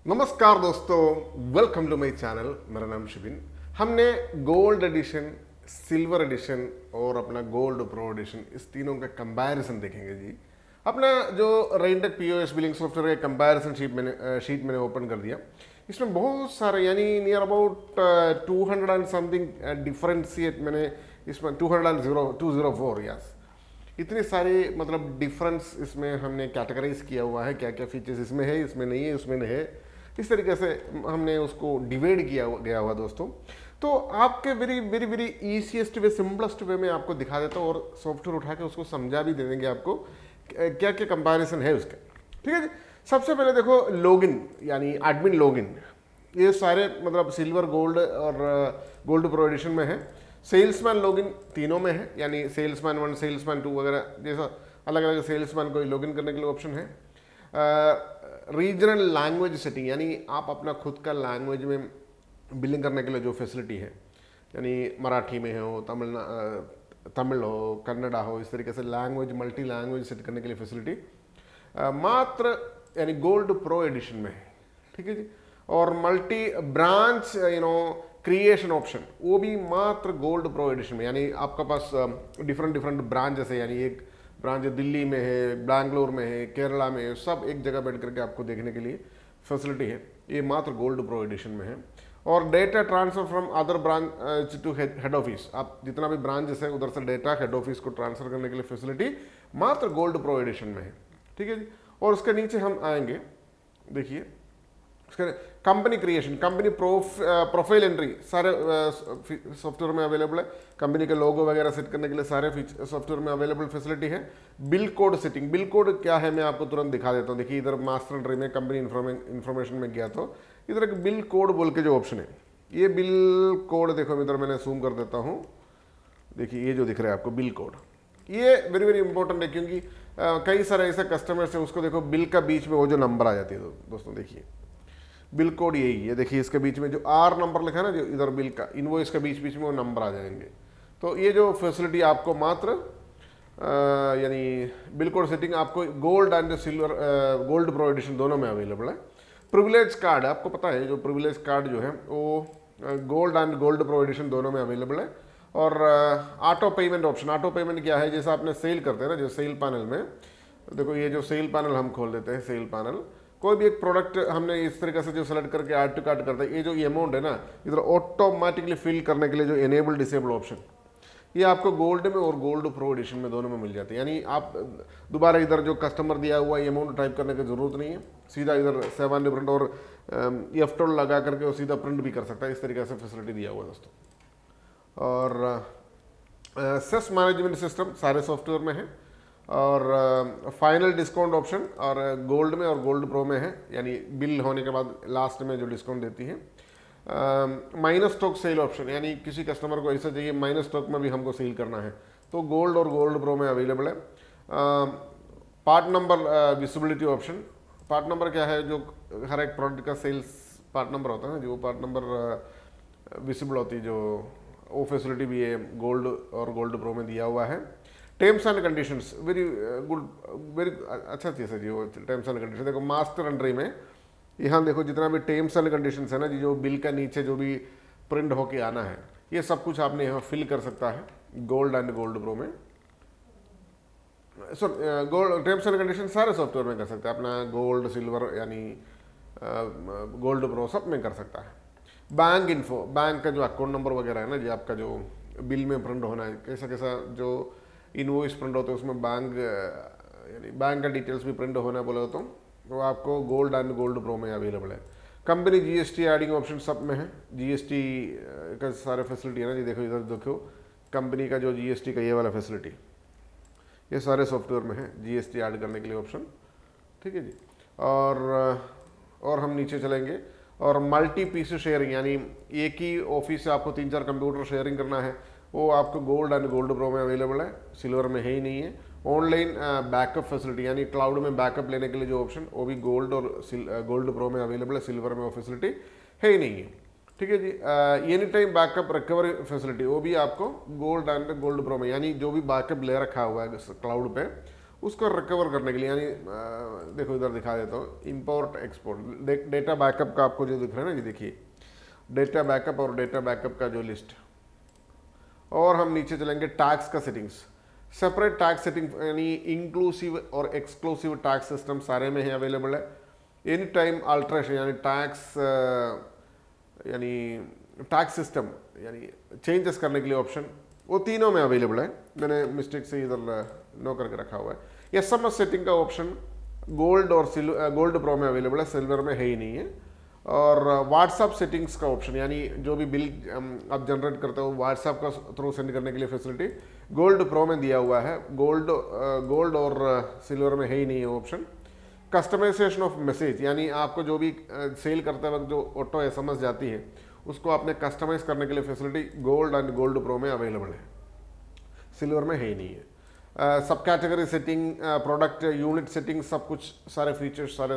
नमस्कार दोस्तों, welcome to my channel. मेरा नाम शिबिन। हमने गोल्ड एडिशन, सिल्वर एडिशन और अपना गोल्ड प्रो एडिशन, इस तीनों का कंपैरिजन देखेंगे जी। अपना जो रेंटेक पीओएस बिलिंग सॉफ्टवेयर का कंपैरिजन शीट मैंने ओपन कर दिया। इसमें बहुत सारे यानी near about 200 and something differentiate मैंने इसमें 204 यस, इतनी सारी मतलब डिफरेंस इसमें हमने कैटेगराइज किया हुआ है। क्या क्या फीचर्स इसमें है, इसमें नहीं है, उसमें नहीं है, इस तरीके से हमने उसको डिवाइड किया गया हुआ दोस्तों। तो आपके वेरी वेरी वेरी ईजीएस्ट वे, सिंपलेस्ट वे में आपको दिखा देता हूँ और सॉफ्टवेयर उठा के उसको समझा भी दे देंगे आपको क्या क्या कंपैरिजन है उसके। ठीक है जी। सबसे पहले देखो लॉगिन यानी एडमिन लॉगिन, ये सारे मतलब सिल्वर, गोल्ड और गोल्ड प्रो एडिशन में है। सेल्समैन लॉगिन तीनों में है, यानी सेल्समैन 1, सेल्समैन 2 वगैरह जैसा अलग अलग सेल्समैन को लॉगिन करने के लिए ऑप्शन है। रीजनल लैंग्वेज सेटिंग, यानी आप अपना खुद का लैंग्वेज में बिलिंग करने के लिए जो फैसिलिटी है, यानी मराठी में हो, तमिल हो, कन्नड़ा हो, इस तरीके से लैंग्वेज, मल्टी लैंग्वेज सेट करने के लिए फैसिलिटी मात्र यानी गोल्ड प्रो एडिशन में है। ठीक है जी। और मल्टी ब्रांच क्रिएशन ऑप्शन वो भी मात्र गोल्ड प्रो एडिशन में, यानी आपका पास डिफरेंट डिफरेंट ब्रांचेस है, यानी एक ब्रांच दिल्ली में है, बैंगलोर में है, केरला में है, सब एक जगह बैठ करके आपको देखने के लिए फैसिलिटी है। ये मात्र गोल्ड प्रो एडिशन में है। और data transfer from other branch to head office, आप जितना भी ब्रांचेस है उधर से डेटा हेड ऑफिस को ट्रांसफर करने के लिए फैसिलिटी मात्र गोल्ड प्रो एडिशन में है। ठीक है जी। और उसके नीचे हम आएंगे, देखिए उसके company creation, company profile entry सारे सॉफ्टवेयर में अवेलेबल है। कंपनी के लोगो वगैरह सेट करने के लिए सारे सॉफ्टवेयर में अवेलेबल फैसिलिटी है। Bill code setting, bill code क्या है मैं आपको तुरंत दिखा देता हूँ। देखिए इधर मास्टर एंट्री में कंपनी इन्फॉर्मेशन में गया तो इधर एक बिल कोड बोल के जो ऑप्शन है, ये बिल कोड देखो, इधर मैंने जूम कर देता हूँ। देखिए ये जो दिख रहा है आपको बिल कोड, ये वेरी वेरी इंपॉर्टेंट है, क्योंकि कई सारे ऐसे कस्टमर्स है, उसको देखो बिल का बीच में वो जो नंबर आ जाती है दोस्तों, देखिए बिल कोड यही है। देखिए इसके बीच में जो आर नंबर लिखा है ना, जो इधर बिल का इनवॉइस के बीच बीच में वो नंबर आ जाएंगे। तो ये जो फैसिलिटी आपको मात्र यानी बिल कोड सेटिंग आपको gold and silver, gold pro edition दोनों में अवेलेबल है। प्रिविलेज कार्ड, आपको पता है जो प्रिविलेज कार्ड जो है वो gold and gold pro edition दोनों में अवेलेबल है। और auto payment option, auto payment क्या है, जैसा आपने सेल करते हैं ना, जो सेल पैनल में देखो, ये जो सेल पैनल हम खोल देते हैं, सेल पैनल कोई भी एक प्रोडक्ट हमने इस तरीके से जो सेलेक्ट करके ऐड टू कार्ट करते हैं, ये जो अमाउंट है ना, इधर ऑटोमेटिकली फिल करने के लिए जो एनेबल डिसेबल ऑप्शन, ये आपको गोल्ड में और गोल्ड प्रो एडिशन में दोनों में मिल जाती है। यानी आप दोबारा इधर जो कस्टमर दिया हुआ है अमाउंट टाइप करने की जरूरत नहीं है, सीधा इधर 7 डिफरेंट और F12 लगा करके वो सीधा प्रिंट भी कर सकता है। इस तरीके से फैसिलिटी दिया हुआ है दोस्तों। और सेस मैनेजमेंट सिस्टम सारे सॉफ्टवेयर में है। और फाइनल डिस्काउंट ऑप्शन और गोल्ड में और गोल्ड प्रो में है, यानी बिल होने के बाद लास्ट में जो डिस्काउंट देती है। माइनस स्टॉक सेल ऑप्शन, यानी किसी कस्टमर को ऐसा चाहिए माइनस स्टॉक में भी हमको सेल करना है, तो गोल्ड और गोल्ड प्रो में अवेलेबल है। Part number visibility option, part number क्या है, जो हर एक प्रोडक्ट का सेल्स पार्ट नंबर होता है ना, जो पार्ट नंबर विजिबल होती है, जो वो फैसिलिटी भी है गोल्ड और गोल्ड प्रो में दिया हुआ है। Terms and conditions very good, very अच्छा चीज़ है जी वो टर्म्स एंड कंडीशन। देखो मास्टर एंट्री में यहाँ देखो जितना भी टर्म्स एंड कंडीशंस है ना जी, जो बिल का नीचे जो भी प्रिंट होके आना है, ये सब कुछ आपने यहाँ फिल कर सकता है गोल्ड एंड गोल्ड प्रो में। गोल्ड टर्म्स एंड कंडीशन सारे सॉफ्टवेयर में कर सकते हैं, अपना गोल्ड, सिल्वर यानी गोल्ड प्रो सब में कर सकता है। बैंक इन्फो, बैंक का जो अकाउंट नंबर वगैरह है ना जी, आपका जो बिल में प्रिंट होना है, कैसा कैसा जो इनवॉइस प्रिंट होते हैं उसमें बैंक यानी बैंक का डिटेल्स भी प्रिंट होना बोले तो आपको गोल्ड एंड गोल्ड प्रो में अवेलेबल है। कंपनी जीएसटी एडिंग ऑप्शन सब में है, जीएसटी का सारे फैसिलिटी है ना जी। देखो इधर देखो कंपनी का जो जीएसटी का ये वाला फैसिलिटी, ये सारे सॉफ्टवेयर में है, जीएसटी ऐड करने के लिए ऑप्शन। ठीक है जी। और हम नीचे चलेंगे और मल्टी पीसी शेयरिंग, यानी एक ही ऑफिस से आपको 3-4 कंप्यूटर शेयरिंग करना है, वो आपको गोल्ड एंड गोल्ड प्रो में अवेलेबल है, सिल्वर में है ही नहीं है। ऑनलाइन बैकअप फैसिलिटी, यानी क्लाउड में बैकअप लेने के लिए जो ऑप्शन, वो भी गोल्ड और गोल्ड प्रो में अवेलेबल है, सिल्वर में वो फैसिलिटी है ही नहीं है। ठीक है जी। Any time backup recovery facility, वो भी आपको गोल्ड एंड गोल्ड प्रो में, यानी जो भी बैकअप ले रखा हुआ है क्लाउड पे, उसको रिकवर करने के लिए, यानी देखो इधर दिखा देता हूँ, इंपोर्ट एक्सपोर्ट, डेटा बैकअप का आपको जो दिख रहा है ना जी, देखिए डेटा बैकअप और डेटा बैकअप का जो लिस्ट। और हम नीचे चलेंगे टैक्स का सेटिंग्स, सेपरेट टैक्स सेटिंग, यानी इंक्लूसिव और एक्सक्लूसिव टैक्स सिस्टम सारे में ही अवेलेबल है। एनी टाइम अल्ट्रेशन यानी टैक्स यानी टैक्स सिस्टम यानी चेंजेस करने के लिए ऑप्शन, वो तीनों में अवेलेबल है। मैंने मिस्टेक से इधर नो करके रखा हुआ है। SMS सेटिंग का ऑप्शन गोल्ड और गोल्ड प्रो में अवेलेबल है, सिल्वर में है ही नहीं है। और व्हाट्सअप सेटिंग्स का ऑप्शन, यानी जो भी बिल आप जनरेट करते हो व्हाट्सअप का थ्रू सेंड करने के लिए फैसिलिटी गोल्ड प्रो में दिया हुआ है, गोल्ड और सिल्वर में है ही नहीं है ऑप्शन। कस्टमाइजेशन ऑफ मैसेज, यानी आपको जो भी सेल करते वक्त जो ऑटो SMS जाती है उसको आपने कस्टमाइज करने के लिए facility gold and gold pro में अवेलेबल है, सिल्वर में है ही नहीं है। सब category setting, product unit setting, सब कुछ सारे फीचर्स सारे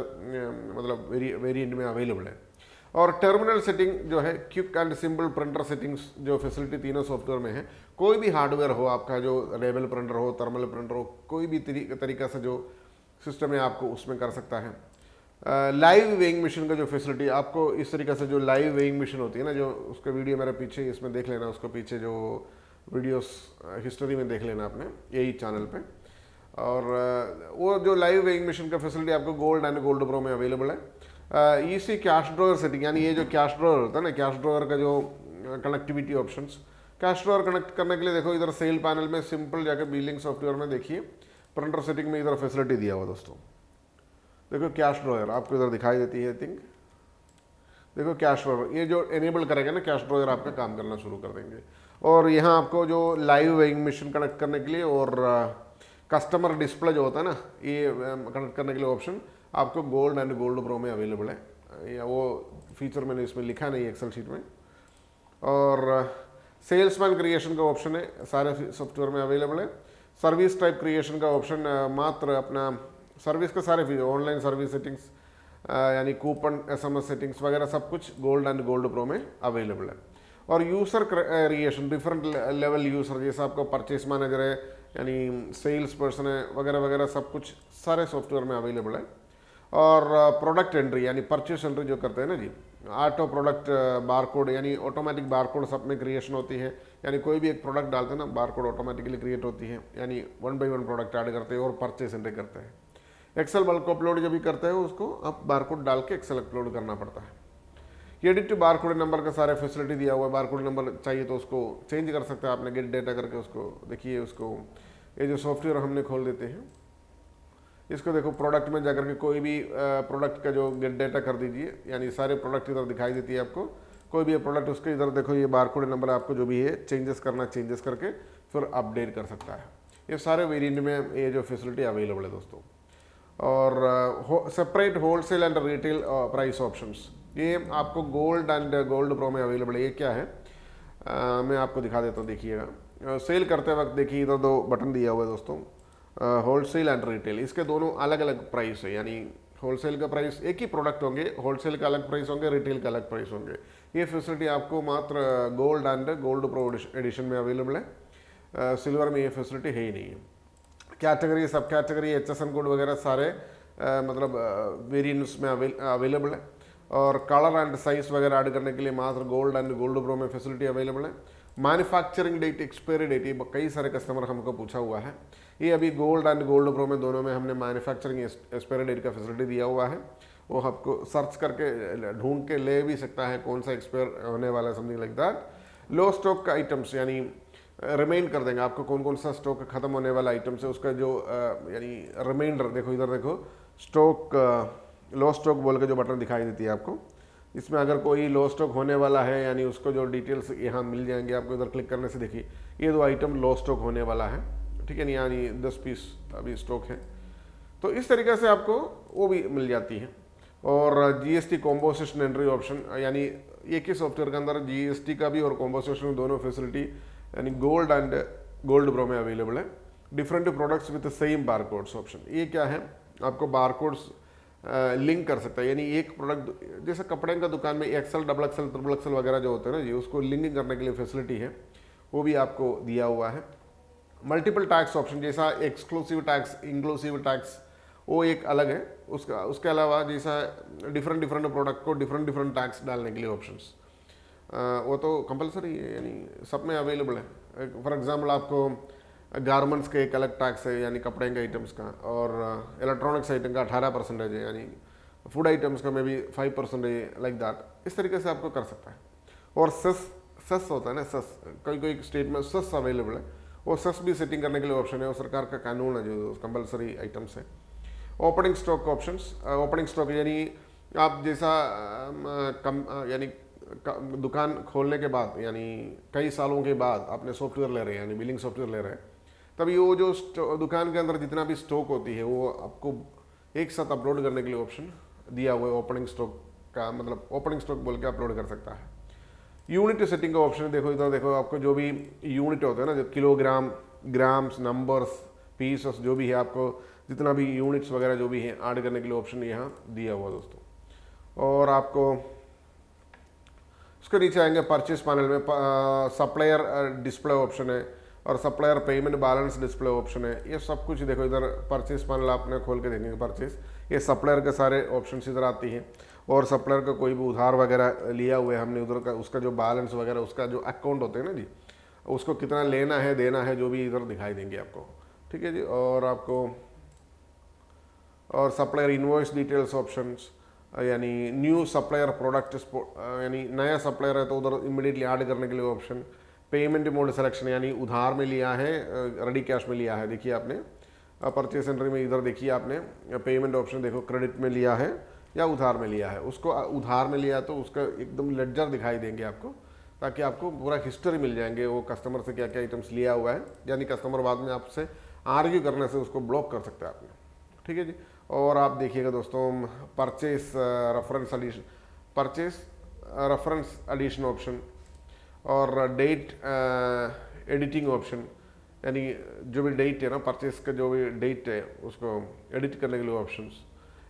मतलब वेरिएंट में अवेलेबल है। और टर्मिनल सेटिंग जो है, quick and simple printer settings जो फैसिलिटी तीनों सॉफ्टवेयर में है। कोई भी हार्डवेयर हो आपका, जो लेबल प्रिंटर हो, थर्मल प्रिंटर हो, कोई भी तरीका से जो सिस्टम है आपको उसमें कर सकता है। लाइव वेइंग मशीन का जो फैसिलिटी आपको इस तरीके से, जो लाइव वेइंग मशीन होती है ना, जो उसका वीडियो मेरे पीछे इसमें देख लेना, उसको पीछे जो वीडियोस हिस्ट्री में देख लेना आपने यही चैनल पे। और वो जो लाइव वेइंग मशीन का फैसिलिटी आपको गोल्ड एंड गोल्ड प्रो में अवेलेबल है। ईसी कैश ड्रॉअर सेटिंग, यानी ये जो कैश ड्रॉअर होता है ना, कैश ड्रॉअर का जो connectivity options, cash drawer connect करने के लिए देखो इधर सेल पैनल में सिंपल जाकर बिलिंग सॉफ्टवेयर में देखिए, प्रिंटर सेटिंग में इधर फैसिलिटी दिया हुआ दोस्तों। देखो कैश ड्रॉअर आपको इधर दिखाई देती है, आई थिंक देखो कैश ड्रॉअर, ये जो एनेबल करेगा ना कैश ड्रॉअर आपका काम करना शुरू कर देंगे। और यहाँ आपको जो लाइव वेइंग मशीन कनेक्ट करने के लिए और कस्टमर डिस्प्ले जो होता है ना, ये कनेक्ट करने के लिए ऑप्शन आपको गोल्ड एंड गोल्ड प्रो में अवेलेबल है। या वो फीचर मैंने इसमें लिखा नहीं एक्सेल शीट में। और सेल्समैन क्रिएशन का ऑप्शन है, सारे सॉफ्टवेयर में अवेलेबल है। सर्विस टाइप क्रिएशन का ऑप्शन मात्र अपना सर्विस का सारे फीचर, ऑनलाइन सर्विस सेटिंग्स यानी कूपन, SMS सेटिंग्स वगैरह सब कुछ गोल्ड एंड गोल्ड प्रो में अवेलेबल है। और user creation, different level user, जैसे आपको परचेस मैनेजर है यानी सेल्स पर्सन है वगैरह वगैरह, सब कुछ सारे सॉफ्टवेयर में अवेलेबल है। और प्रोडक्ट एंट्री यानी परचेस एंट्री जो करते हैं ना जी, ऑटो प्रोडक्ट बारकोड, यानी ऑटोमेटिक बारकोड सब में क्रिएशन होती है। यानी कोई भी एक प्रोडक्ट डालते हैं ना, बारकोड ऑटोमेटिकली क्रिएट होती है, यानी 1 by 1 प्रोडक्ट ऐड करते हैं और परचेस एंट्री करते हैं। एक्सेल बल्क अपलोड जब भी करते हैं उसको आप बारकोड डाल के एक्सेल अपलोड करना पड़ता है। एडिट बारकोड नंबर का सारे फैसिलिटी दिया हुआ है, बारकोड नंबर चाहिए तो उसको चेंज कर सकते हैं आपने, गेट डेटा करके उसको देखिए। उसको ये जो सॉफ्टवेयर हमने खोल देते हैं इसको, देखो प्रोडक्ट में जाकर के कोई भी प्रोडक्ट का जो गेट डेटा कर दीजिए, यानी सारे प्रोडक्ट इधर दिखाई देती है आपको। कोई भी प्रोडक्ट उसके इधर देखो ये बारकोड नंबर आपको जो भी है चेंजेस करना, चेंजेस करके फिर अपडेट कर सकता है। ये सारे वेरिएंट में ये जो फैसिलिटी अवेलेबल है दोस्तों। और separate wholesale and retail price options, ये आपको गोल्ड एंड गोल्ड प्रो में अवेलेबल है। ये क्या है मैं आपको दिखा देता हूँ, देखिएगा। सेल करते वक्त देखिए इधर 2 बटन दिया हुआ है दोस्तों, होलसेल एंड रिटेल। इसके दोनों अलग अलग प्राइस है, यानी होलसेल का प्राइस एक ही प्रोडक्ट होंगे, होलसेल का अलग प्राइस होंगे, रिटेल का अलग प्राइस होंगे। ये फैसिलिटी आपको मात्र gold and gold pro edition में अवेलेबल है, सिल्वर में ये फैसिलिटी है ही नहीं है। कैटेगरी, सब कैटेगरी, HSN कोड वगैरह सारे मतलब वेरिएंट्स में अवेलेबल है। और कलर एंड साइज वगैरह ऐड करने के लिए मात्र गोल्ड एंड गोल्ड प्रो में फैसिलिटी अवेलेबल है। मैन्युफैक्चरिंग डेट, एक्सपायरी डेट, ये कई सारे कस्टमर हमको पूछा हुआ है। ये अभी गोल्ड एंड गोल्ड प्रो में दोनों में हमने मैन्युफैक्चरिंग एक्सपायरी डेट का फैसिलिटी दिया हुआ है। वो आपको सर्च करके ढूंढ के ले भी सकता है कौन सा एक्सपायर होने वाला है, something like that. Low stock का आइटम्स यानी रिमाइंड कर देंगे आपको कौन कौन सा स्टॉक खत्म होने वाला आइटम से, उसका जो यानी रिमाइंडर, देखो इधर देखो स्टॉक, लो स्टॉक बोल के जो बटन दिखाई देती है आपको, इसमें अगर कोई लो स्टॉक होने वाला है यानी उसको जो डिटेल्स यहाँ मिल जाएंगे आपको। इधर क्लिक करने से देखिए ये 2 आइटम लो स्टॉक होने वाला है, ठीक है, यानी 10 पीस अभी स्टॉक है। तो इस तरीके से आपको वो भी मिल जाती है। और GST कॉम्पोजिशन एंट्री ऑप्शन, यानी एक ही सॉफ्टवेयर के अंदर GST का भी और कॉम्पोजिशन दोनों फैसिलिटी यानी गोल्ड एंड गोल्ड प्रो में अवेलेबल है। Different products with same barcodes option, ये क्या है आपको बारकोड्स लिंक कर सकता है, यानी एक प्रोडक्ट जैसे कपड़े का दुकान में XL, XXL, XXL वगैरह जो होते हैं ना जी, उसको लिंकिंग करने के लिए फैसिलिटी है, वो भी आपको दिया हुआ है। मल्टीपल टैक्स ऑप्शन, जैसा एक्सक्लूसिव टैक्स, इंक्लूसिव टैक्स, वो एक अलग है। उसके अलावा जैसा डिफरेंट डिफरेंट प्रोडक्ट को डिफरेंट डिफरेंट टैक्स डालने के लिए ऑप्शंस, वो तो कंपलसरी है, यानी सब में अवेलेबल है। फॉर एग्जांपल आपको गारमेंट्स का एक अलग टैक्स है, यानी कपड़े के आइटम्स का, और इलेक्ट्रॉनिक्स आइटम का 18% है, यानी फूड आइटम्स का में भी 5% है, लाइक दैट। इस तरीके से आपको कर सकता है। और सेस होता है ना, सेस, कोई स्टेट में सेस अवेलेबल है, वो सेस भी सेटिंग करने के लिए ऑप्शन है, वो सरकार का कानून है जो कंपलसरी आइटम्स है। Opening stock options, opening stock यानी आप जैसा यानी दुकान खोलने के बाद, यानी कई सालों के बाद आपने सॉफ्टवेयर ले रहे हैं, यानी बिलिंग सॉफ्टवेयर ले रहे हैं, तभी वो जो दुकान के अंदर जितना भी स्टॉक होती है वो आपको एक साथ अपलोड करने के लिए ऑप्शन दिया हुआ है। ओपनिंग स्टॉक का मतलब ओपनिंग स्टॉक बोल के अपलोड कर सकता है। यूनिट सेटिंग का ऑप्शन देखो, इधर देखो, आपको जो भी यूनिट होते हैं ना, जो किलोग्राम, ग्राम्स, नंबर्स, पीसेस, जो भी है, आपको जितना भी यूनिट्स वगैरह जो भी है ऐड करने के लिए ऑप्शन यहाँ दिया हुआ दोस्तों। और आपको उसके नीचे आएंगे परचेज पैनल में सप्लायर डिस्प्ले ऑप्शन है, और supplier payment balance display option है। ये सब कुछ देखो, इधर परचेज पैनल आपने खोल के देखेंगे, परचेज, ये सप्लायर के सारे ऑप्शन इधर आती हैं। और सप्लायर का कोई भी उधार वगैरह लिया हुआ है हमने उधर का, उसका जो बैलेंस वगैरह, उसका जो अकाउंट होते हैं ना जी, उसको कितना लेना है देना है, जो भी इधर दिखाई देंगे आपको, ठीक है जी। और आपको और सप्लायर इनवॉइस डिटेल्स ऑप्शंस, यानी न्यू सप्लायर प्रोडक्ट, यानी नया सप्लायर है तो उधर इमीडिएटली ऐड करने के लिए ऑप्शन। पेमेंट मोड सिलेक्शन, यानी उधार में लिया है, रेडी कैश में लिया है, देखिए आपने परचेस एंट्री में इधर देखिए आपने पेमेंट ऑप्शन देखो, क्रेडिट में लिया है या उधार में लिया है। उसको उधार में लिया तो उसका एकदम लेडजर दिखाई देंगे आपको, ताकि आपको पूरा हिस्ट्री मिल जाएंगे, वो कस्टमर से क्या क्या आइटम्स लिया हुआ है, यानी कस्टमर बाद में आपसे आर्ग्यू करने से उसको ब्लॉक कर सकते हैं आपने, ठीक है जी। और आप देखिएगा दोस्तों, purchase reference edition, purchase reference edition option, और डेट एडिटिंग ऑप्शन, यानी जो भी डेट है ना, परचेस का जो भी डेट है उसको एडिट करने के लिए ऑप्शंस।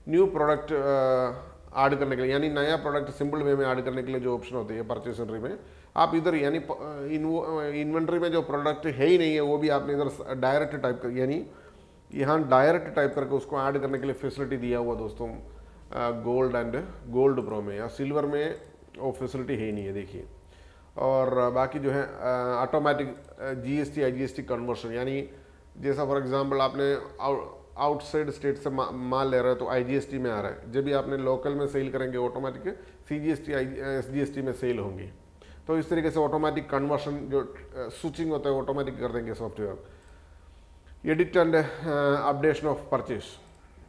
न्यू प्रोडक्ट ऐड करने के लिए, यानी नया प्रोडक्ट सिंपल वे में ऐड करने के लिए जो ऑप्शन होती है परचेस एंट्री में, आप इधर यानी इन्वेंट्री में जो प्रोडक्ट है ही नहीं है वो भी आपने इधर डायरेक्ट टाइप कर, यानी यहाँ डायरेक्ट टाइप करके उसको ऐड करने के लिए फैसिलिटी दिया हुआ दोस्तों गोल्ड एंड गोल्ड प्रो में। या सिल्वर में वो फैसिलिटी है ही नहीं है, देखिए। और बाकी जो है ऑटोमेटिक जीएसटी आईजीएसटी कन्वर्शन, यानी जैसा फॉर एग्जांपल आपने आउटसाइड स्टेट से माल ले रहे हो तो आईजीएसटी में आ रहा है, जब भी आपने लोकल में सेल करेंगे ऑटोमेटिक सीजीएसटी एसजीएसटी में सेल होंगी। तो इस तरीके से ऑटोमेटिक कन्वर्शन जो स्विचिंग होता है ऑटोमेटिक कर देंगे software. Edit and updation of purchase,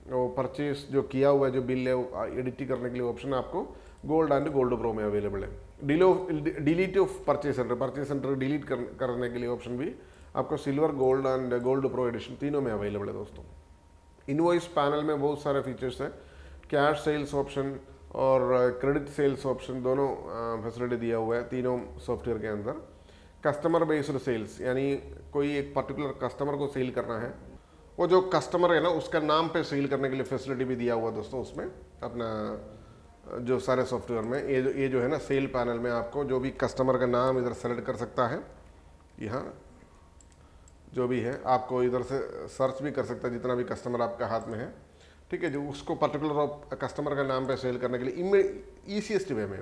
वो परचेस जो किया हुआ है जो बिल है वो एडिट करने के लिए ऑप्शन आपको गोल्ड एंड गोल्ड प्रो में अवेलेबल है। Delete of purchase enter delete करने के लिए ऑप्शन भी आपको silver, gold and gold pro edition तीनों में अवेलेबल है दोस्तों। इनवॉइस पैनल में बहुत सारे फीचर्स हैं, कैश सेल्स ऑप्शन और क्रेडिट सेल्स ऑप्शन, दोनों फैसिलिटी दिया हुआ है तीनों सॉफ्टवेयर के अंदर। कस्टमर बेस्ड सेल्स, यानी कोई एक पर्टिकुलर कस्टमर को सेल करना है, वो जो कस्टमर है ना उसका नाम पे सेल करने के लिए फैसिलिटी भी दिया हुआ दोस्तों उसमें, अपना जो सारे सॉफ्टवेयर में ये जो है ना सेल पैनल में आपको जो भी कस्टमर का नाम इधर सेलेक्ट कर सकता है, यहाँ जो भी है आपको इधर से सर्च भी कर सकता है जितना भी कस्टमर आपका हाथ में है, ठीक है, जो उसको पर्टिकुलर कस्टमर का नाम पे सेल करने के लिए ईसीएस्ट वे में।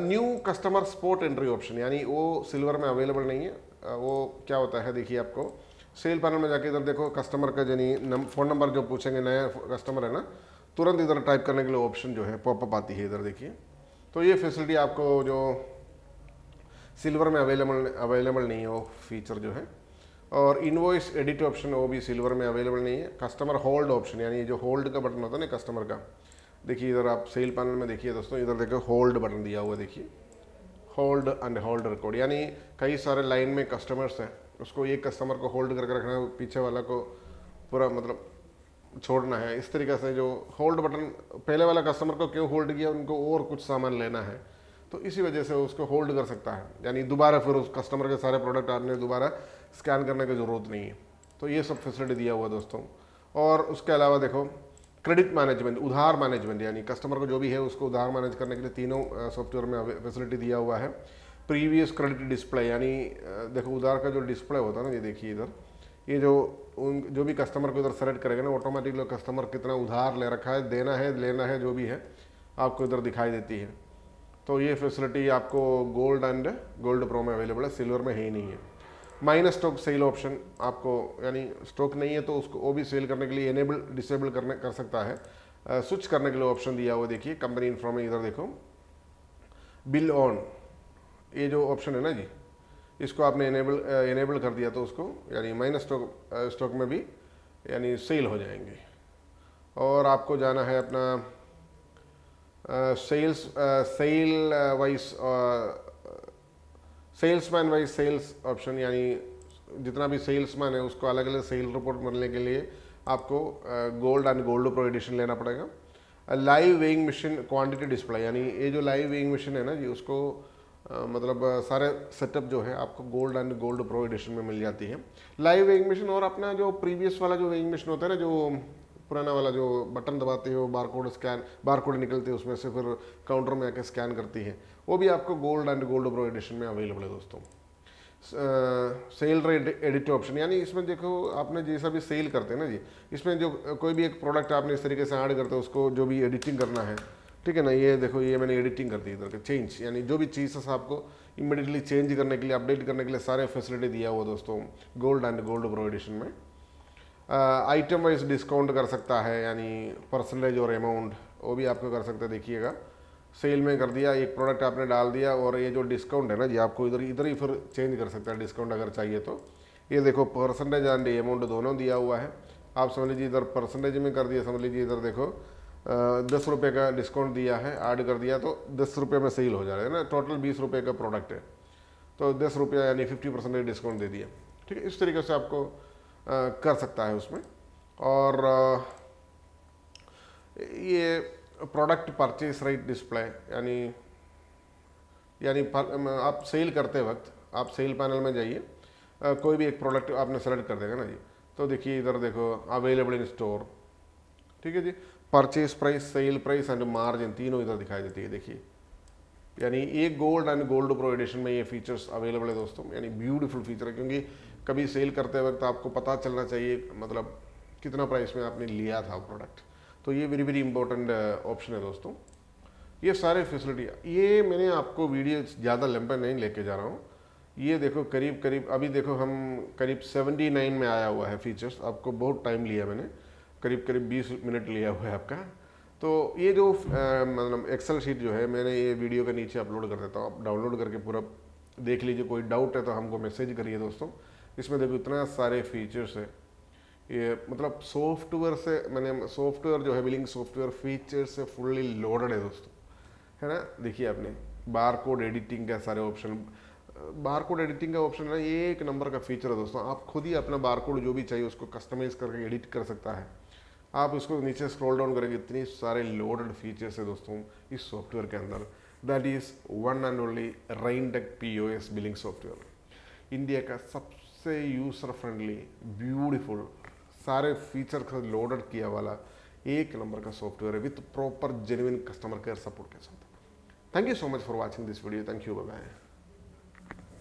New customer spot entry option, यानी वो सिल्वर में अवेलेबल नहीं है। वो क्या होता है देखिए, आपको सेल पैनल में जाके इधर देखो कस्टमर का यानी फ़ोन नंबर जो पूछेंगे, नया कस्टमर है ना, तुरंत इधर टाइप करने के लिए ऑप्शन जो है पॉपअप आती है इधर देखिए। तो ये फैसिलिटी आपको जो सिल्वर में अवेलेबल नहीं है वो फीचर जो है। और इनवॉइस एडिट ऑप्शन वो भी सिल्वर में अवेलेबल नहीं है। कस्टमर होल्ड ऑप्शन, यानी जो होल्ड का बटन होता है ना कस्टमर का, देखिए इधर आप सेल पैनल में देखिए दोस्तों, इधर देखो होल्ड बटन दिया हुआ है, देखिए होल्ड एंड होल्ड रिकॉर्ड, यानी कई सारे लाइन में कस्टमर्स हैं, उसको एक कस्टमर को होल्ड करके रखना है, पीछे वाला को पूरा मतलब छोड़ना है। इस तरीके से जो होल्ड बटन, पहले वाला कस्टमर को क्यों होल्ड किया, उनको और कुछ सामान लेना है तो इसी वजह से उसको होल्ड कर सकता है, यानी दोबारा फिर उस कस्टमर के सारे प्रोडक्ट आपने दोबारा स्कैन करने की ज़रूरत नहीं है। तो ये सब फैसिलिटी दिया हुआ दोस्तों। और उसके अलावा देखो क्रेडिट मैनेजमेंट, उधार मैनेजमेंट, यानी कस्टमर को जो भी है उसको उधार मैनेज करने के लिए तीनों सॉफ्टवेयर में फैसिलिटी दिया हुआ है। प्रीवियस क्रेडिट डिस्प्ले, यानी देखो उधार का जो डिस्प्ले होता है ना, ये देखिए इधर, ये जो भी कस्टमर को इधर सेलेक्ट करेगा ना, ऑटोमेटिकली कस्टमर कितना उधार ले रखा है, देना है, लेना है, जो भी है आपको इधर दिखाई देती है। तो ये फैसिलिटी आपको गोल्ड एंड गोल्ड प्रो में अवेलेबल है, सिल्वर में है ही नहीं है। माइनस स्टॉक सेल ऑप्शन आपको, यानी स्टॉक नहीं है तो उसको वो भी सेल करने के लिए एनेबल डिसेबल कर सकता है। स्विच करने के लिए ऑप्शन दिया हुआ देखिए, कंपनी इन्फॉर्म इधर देखो, बिल ऑन, ये जो ऑप्शन है ना जी, इसको आपने एनेबल कर दिया तो उसको यानी माइनस स्टॉक में भी यानी सेल हो जाएंगे। और आपको जाना है अपना सेल्समैन वाइज सेल्स ऑप्शन, यानी जितना भी सेल्समैन है उसको अलग अलग सेल रिपोर्ट मिलने के लिए आपको gold and gold pro edition लेना पड़ेगा। Live weighing machine quantity display, यानी ये जो लाइव वेइंग मशीन है ना जी, उसको मतलब सारे सेटअप जो है आपको gold and gold pro edition में मिल जाती है। लाइव वेइंग मशीन और अपना जो प्रीवियस वाला जो वेइंग मशीन होता है ना, जो पुराना वाला जो बटन दबाते हो, बारकोड निकलते हैं उसमें से, फिर काउंटर में आके स्कैन करती है, वो भी आपको gold and gold pro edition में अवेलेबल है दोस्तों। सेल रेट एडिट ऑप्शन, यानी इसमें देखो आपने जैसा भी सेल करते हैं ना जी, इसमें जो कोई भी एक प्रोडक्ट आपने इस तरीके से ऐड करते हो, उसको जो भी एडिटिंग करना है, ठीक है ना, ये देखो ये मैंने एडिटिंग कर दी इधर के चेंज, यानी जो भी चीज़ आपको इमीडिएटली चेंज करने के लिए, अपडेट करने के लिए सारे फैसिलिटी दिया हुआ दोस्तों gold and gold pro edition में। आइटम वाइज डिस्काउंट कर सकता है, यानी परसेंटेज और अमाउंट वो भी आपको कर सकते हैं। देखिएगा सेल में कर दिया, एक प्रोडक्ट आपने डाल दिया, और ये जो डिस्काउंट है ना जी, आपको इधर ही फिर चेंज कर सकता है डिस्काउंट अगर चाहिए तो। ये देखो परसेंटेज एंड अमाउंट दोनों दिया हुआ है, आप समझ लीजिए इधर परसेंटेज में कर दिया, समझ लीजिए इधर देखो 10 रुपये का डिस्काउंट दिया है, ऐड कर दिया तो 10 रुपये में सेल हो जा रहा है ना, टोटल 20 रुपये का प्रोडक्ट है तो 10 रुपया यानी 50% डिस्काउंट दे दिया, ठीक है। इस तरीके से आपको कर सकता है उसमें। और ये प्रोडक्ट परचेज राइट डिस्प्ले, यानी आप सेल करते वक्त आप सेल पैनल में जाइए, कोई भी एक प्रोडक्ट आपने सेलेक्ट कर देगा ना जी, तो देखिए इधर देखो अवेलेबल इन स्टोर, ठीक है जी, purchase price, sale price and margin तीनों इधर दिखाई देती है। देखिए यानी एक gold and gold pro edition में ये फीचर्स अवेलेबल है दोस्तों, यानी ब्यूटीफुल फीचर है, क्योंकि कभी सेल करते वक्त आपको पता चलना चाहिए मतलब कितना प्राइस में आपने लिया था प्रोडक्ट, तो ये वेरी वेरी इंपॉर्टेंट ऑप्शन है दोस्तों। ये सारे फैसिलिटी, ये मैंने आपको वीडियो ज़्यादा लंबा नहीं लेके जा रहा हूँ, ये देखो करीब अभी देखो हम करीब 79 में आया हुआ है फीचर्स, आपको बहुत टाइम लिया मैंने, करीब 20 मिनट लिया हुआ है आपका। तो ये जो मतलब एक्सेल शीट जो है मैंने ये वीडियो के नीचे अपलोड कर देता हूँ, आप डाउनलोड करके पूरा देख लीजिए, कोई डाउट है तो हमको मैसेज करिए दोस्तों। इसमें देखो इतना सारे फीचर्स है, ये मतलब सॉफ्टवेयर से मैंने सॉफ्टवेयर जो है बिलिंग सॉफ्टवेयर फीचर से फुल्ली लोडेड है दोस्तों, है ना। देखिए आपने बारकोड एडिटिंग का सारे ऑप्शन, बारकोड एडिटिंग का ऑप्शन है, ये एक नंबर का फीचर है दोस्तों। आप खुद ही अपना बारकोड जो भी चाहिए उसको कस्टमाइज करके एडिट कर सकता है। आप इसको नीचे स्क्रॉल डाउन करेंगे, इतनी सारे लोडेड फीचर्स है दोस्तों इस सॉफ्टवेयर के अंदर। That is one and only Rentech POS billing software, India का सबसे यूजर फ्रेंडली ब्यूटीफुल सारे फीचर का लोडेड किया वाला एक नंबर का सॉफ्टवेयर है with proper genuine customer care support के साथ। Thank you so much for watching this video, thank you, bye bye.